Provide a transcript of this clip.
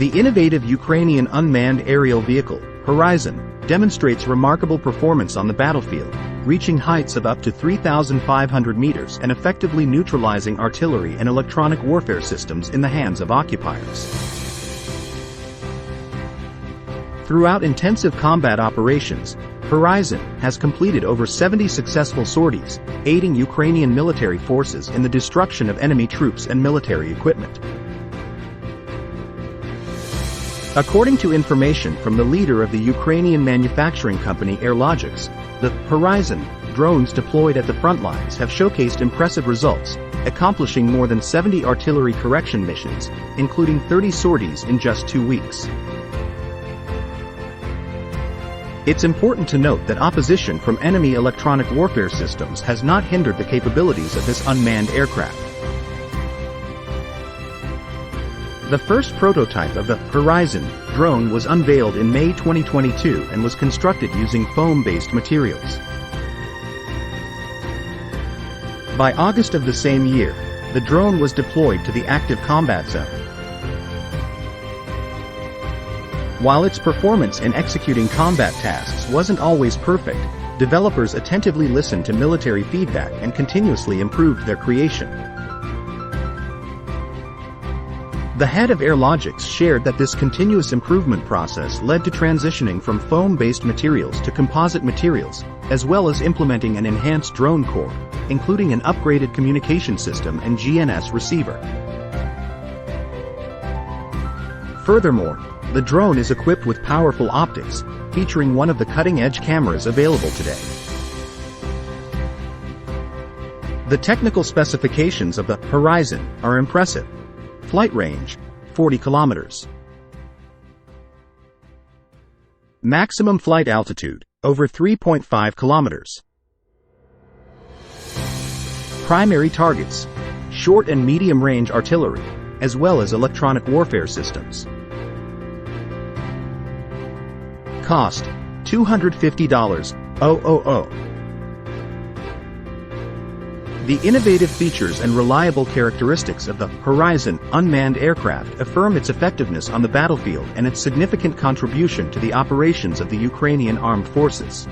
The innovative Ukrainian unmanned aerial vehicle, Horizon, demonstrates remarkable performance on the battlefield, reaching heights of up to 3,500 meters and effectively neutralizing artillery and electronic warfare systems in the hands of occupiers. Throughout intensive combat operations, Horizon has completed over 70 successful sorties, aiding Ukrainian military forces in the destruction of enemy troops and military equipment. According to information from the leader of the Ukrainian manufacturing company Airlogix, the Horizon drones deployed at the front lines have showcased impressive results, accomplishing more than 70 artillery correction missions, including 30 sorties in just 2 weeks. It's important to note that opposition from enemy electronic warfare systems has not hindered the capabilities of this unmanned aircraft. The first prototype of the Horizon drone was unveiled in May 2022 and was constructed using foam-based materials. By August of the same year, the drone was deployed to the active combat zone. While its performance in executing combat tasks wasn't always perfect, developers attentively listened to military feedback and continuously improved their creation. The head of Airlogix shared that this continuous improvement process led to transitioning from foam-based materials to composite materials, as well as implementing an enhanced drone core, including an upgraded communication system and GNS receiver. Furthermore, the drone is equipped with powerful optics, featuring one of the cutting-edge cameras available today. The technical specifications of the Horizon are impressive. Flight range, 40 kilometers. Maximum flight altitude, over 3.5 kilometers. Primary targets, short and medium-range artillery, as well as electronic warfare systems. Cost, $250,000. The innovative features and reliable characteristics of the Horizon unmanned aircraft affirm its effectiveness on the battlefield and its significant contribution to the operations of the Ukrainian armed forces.